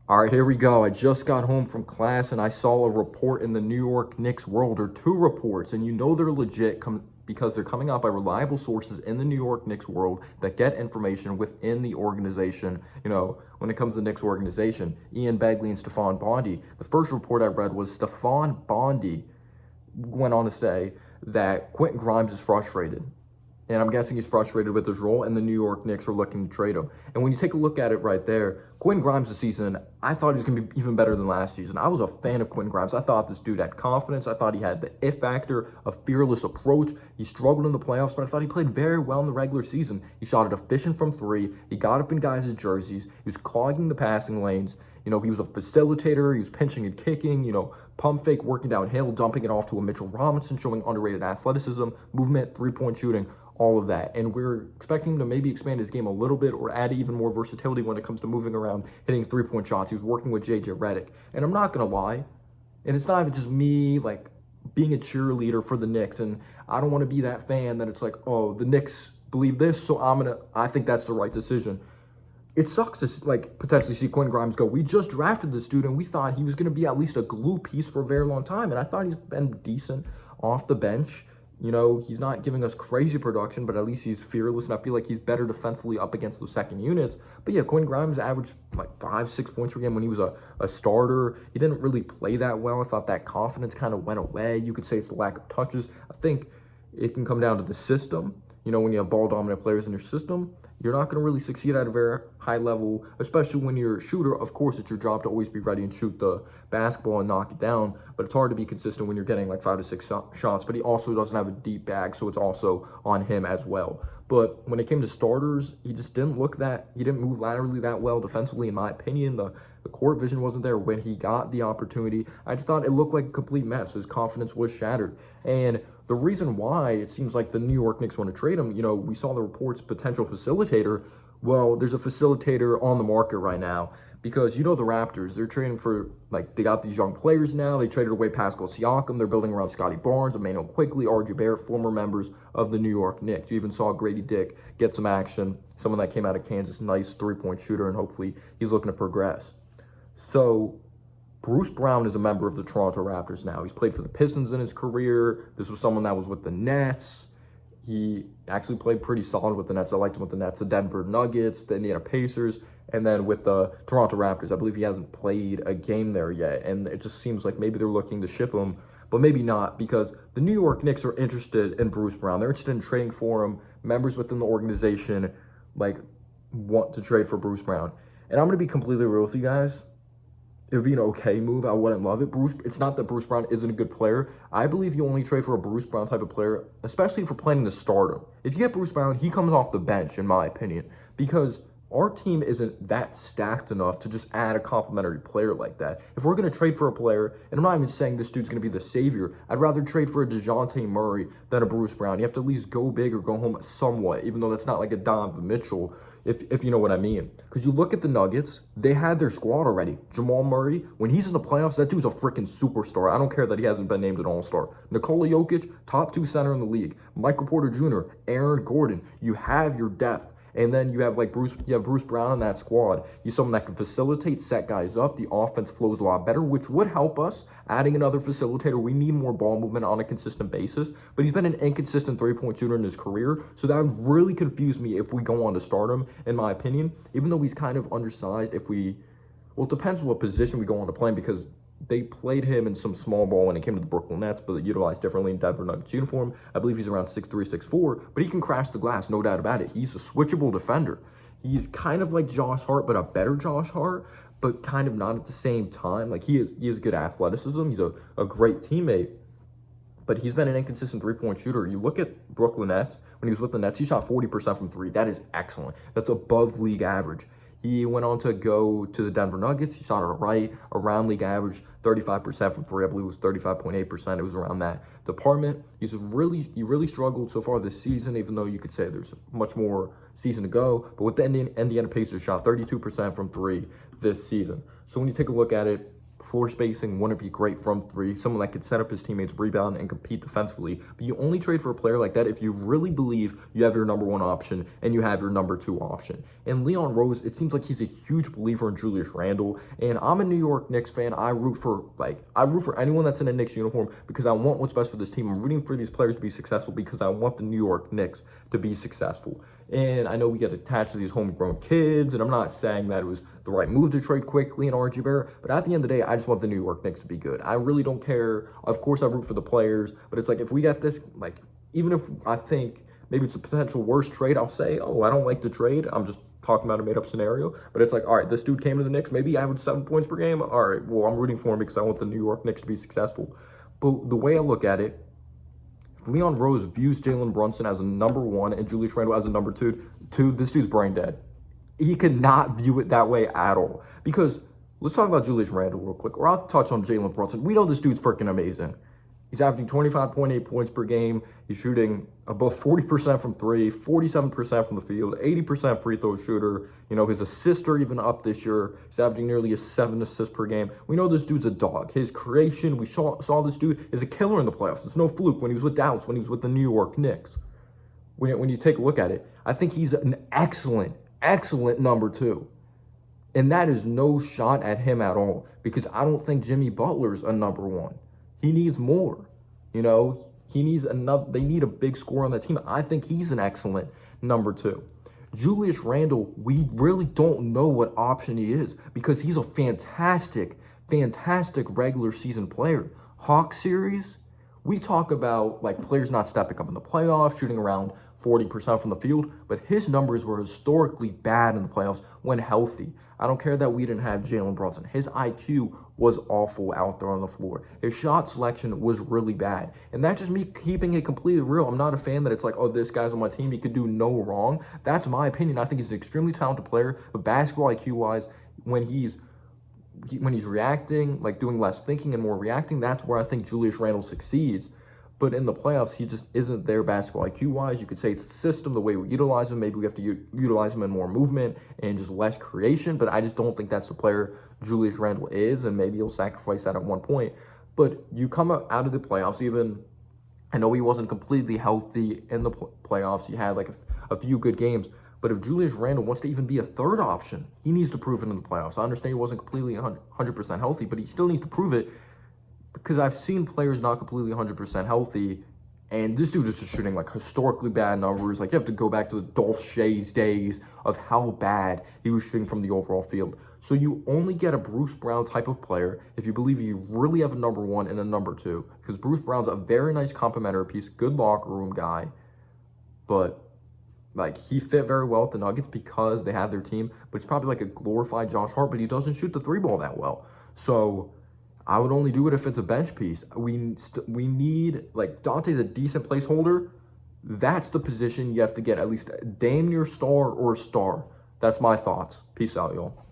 All right, here we go. I just got home from class and I saw a report in the New York Knicks World, or two reports, and you know they're legit because they're coming out by reliable sources in the New York Knicks World that get information within the organization. You know, when it comes to the Knicks organization, Ian Begley and Stephon Bondi. The first report I read was Stephon Bondi went on to say that Quentin Grimes is frustrated. And I'm guessing he's frustrated with his role, and the New York Knicks are looking to trade him. And when you take a look at it right there, Quentin Grimes this season, I thought he was going to be even better than last season. I was a fan of Quentin Grimes. I thought this dude had confidence. I thought he had the it factor, a fearless approach. He struggled in the playoffs, but I thought he played very well in the regular season. He shot it efficient from three. He got up in guys' jerseys. He was clogging the passing lanes. You know, he was a facilitator. He was pinching and kicking, pump fake, working downhill, dumping it off to a Mitchell Robinson, showing underrated athleticism, movement, three-point shooting, all of that. And we're expecting him to maybe expand his game a little bit or add even more versatility when it comes to moving around, hitting three-point shots. He was working with JJ Redick. And I'm not going to lie, and it's not even just me, being a cheerleader for the Knicks, and I don't want to be that fan that it's like, oh, the Knicks believe this, so I think that's the right decision. It sucks to potentially see Quentin Grimes go. We just drafted this dude and we thought he was going to be at least a glue piece for a very long time. And I thought he's been decent off the bench. He's not giving us crazy production, but at least he's fearless. And I feel like he's better defensively up against the second units. But yeah, Quentin Grimes averaged 5-6 points per game when he was a starter. He didn't really play that well. I thought that confidence kind of went away. You could say it's the lack of touches. I think it can come down to the system. When you have ball-dominant players in your system, you're not going to really succeed at a very high level, especially when you're a shooter. Of course, it's your job to always be ready and shoot the basketball and knock it down, but it's hard to be consistent when you're getting 5 to 6 shots. But he also doesn't have a deep bag, so it's also on him as well. But when it came to starters, he just didn't he didn't move laterally that well defensively, in my opinion. The court vision wasn't there when he got the opportunity. I just thought it looked like a complete mess. His confidence was shattered. And the reason why it seems like the New York Knicks want to trade him, we saw the reports, potential facilitator. Well, there's a facilitator on the market right now because, the Raptors, they're trading for, they got these young players now. They traded away Pascal Siakam. They're building around Scotty Barnes, Emmanuel Quickley, RJ Barrett, former members of the New York Knicks. You even saw Grady Dick get some action, someone that came out of Kansas, nice three-point shooter, and hopefully he's looking to progress. So Bruce Brown is a member of the Toronto Raptors now. He's played for the Pistons in his career. This was someone that was with the Nets. He actually played pretty solid with the Nets. I liked him with the Nets, the Denver Nuggets, the Indiana Pacers, and then with the Toronto Raptors. I believe he hasn't played a game there yet, and it just seems like maybe they're looking to ship him, but maybe not, because the New York Knicks are interested in Bruce Brown. They're interested in trading for him. Members within the organization, want to trade for Bruce Brown. And I'm going to be completely real with you guys. It would be an okay move. I wouldn't love it. It's not that Bruce Brown isn't a good player. I believe you only trade for a Bruce Brown type of player, especially for planning to start him. If you get Bruce Brown, he comes off the bench, in my opinion, because our team isn't that stacked enough to just add a complimentary player like that. If we're going to trade for a player, and I'm not even saying this dude's going to be the savior, I'd rather trade for a DeJounte Murray than a Bruce Brown. You have to at least go big or go home somewhat, even though that's not like a Donovan Mitchell, if you know what I mean. Because you look at the Nuggets, they had their squad already. Jamal Murray, when he's in the playoffs, that dude's a freaking superstar. I don't care that he hasn't been named an all-star. Nikola Jokic, top 2 center in the league. Michael Porter Jr., Aaron Gordon. You have your depth. And then you have Bruce Brown in that squad. He's someone that can facilitate, set guys up. The offense flows a lot better, which would help us. Adding another facilitator, we need more ball movement on a consistent basis. But he's been an inconsistent three-point shooter in his career, so that would really confuse me if we go on to start him, in my opinion. Even though he's kind of undersized, well, it depends what position we go on to play him, because they played him in some small ball when it came to the Brooklyn Nets, but utilized differently in Denver Nuggets uniform. I believe he's around 6'3", 6'4", but he can crash the glass, no doubt about it. He's a switchable defender. He's kind of like Josh Hart, but a better Josh Hart, but kind of not at the same time. He has good athleticism. He's a great teammate, but he's been an inconsistent three-point shooter. You look at Brooklyn Nets, when he was with the Nets, he shot 40% from three. That is excellent. That's above league average. He went on to go to the Denver Nuggets. He shot it around league average, 35% from three. I believe it was 35.8%. It was around that department. He really struggled so far this season, even though you could say there's much more season to go. But with the Indiana Pacers, shot 32% from three this season. So when you take a look at it, Floor spacing wouldn't be great from three. Someone that could set up his teammates, rebound, and compete defensively. But you only trade for a player like that if you really believe you have your number one option and you have your number two option. And Leon Rose, it seems like he's a huge believer in Julius Randle. And I'm a New York Knicks fan. I root for anyone that's in a Knicks uniform because I want what's best for this team. I'm rooting for these players to be successful because I want the New York Knicks to be successful. And I know we get attached to these homegrown kids, and I'm not saying that it was the right move to trade quickly in RG Barrett, but at the end of the day, I just want the New York Knicks to be good. I really don't care. Of course, I root for the players, but it's like if we get this, like, even if I think maybe it's a potential worst trade, I'll say, oh, I don't like the trade. I'm just talking about a made-up scenario, but it's like, all right, this dude came to the Knicks, maybe averaged 7 points per game. All right, well, I'm rooting for him because I want the New York Knicks to be successful. But the way I look at it, Leon Rose views Jalen Brunson as a number one and Julius Randle as a number two, this dude's brain dead. He cannot view it that way at all. Because let's talk about Julius Randle real quick, or I'll touch on Jalen Brunson. We know this dude's freaking amazing. He's averaging 25.8 points per game. He's shooting above 40% from three, 47% from the field, 80% free throw shooter. You know, his assists are even up this year. He's averaging nearly 7 assists per game. We know this dude's a dog. His creation, we saw this dude is a killer in the playoffs. It's no fluke when he was with Dallas, when he was with the New York Knicks. When you take a look at it, I think he's an excellent number two. And that is no shot at him at all because I don't think Jimmy Butler's a number one. He needs more. You know, he needs enough. They need a big scorer on that team. I think he's an excellent number two. Julius Randle, we really don't know what option he is because he's a fantastic regular season player. Hawks series, we talk about like players not stepping up in the playoffs, shooting around 40% from the field, but his numbers were historically bad in the playoffs when healthy. I don't care that we didn't have Jalen Brunson. His IQ was awful out there on the floor. His shot selection was really bad. And that's just me keeping it completely real. I'm not a fan that it's like, oh, this guy's on my team, he could do no wrong. That's my opinion. I think he's an extremely talented player, but basketball IQ-wise, when he's reacting, like doing less thinking and more reacting, that's where I think Julius Randle succeeds. But in the playoffs, he just isn't there basketball IQ-wise. You could say it's the system, the way we utilize him. Maybe we have to utilize him in more movement and just less creation. But I just don't think that's the player Julius Randle is, and maybe he'll sacrifice that at one point. But you come out of the playoffs, even, I know he wasn't completely healthy in the playoffs. He had like a few good games. But if Julius Randle wants to even be a third option, he needs to prove it in the playoffs. I understand he wasn't completely 100% healthy, but he still needs to prove it. Because I've seen players not completely 100% healthy, and this dude is just shooting like historically bad numbers. Like you have to go back to the Dolph Shays days of how bad he was shooting from the overall field. So you only get a Bruce Brown type of player if you believe you really have a number one and a number two. Because Bruce Brown's a very nice complementary piece, good locker room guy, but like he fit very well with the Nuggets because they had their team. But it's probably like a glorified Josh Hart, but he doesn't shoot the three ball that well. So I would only do it if it's a bench piece. We need, like, Dante's a decent placeholder. That's the position you have to get at least a damn near star or a star. That's my thoughts. Peace out, y'all.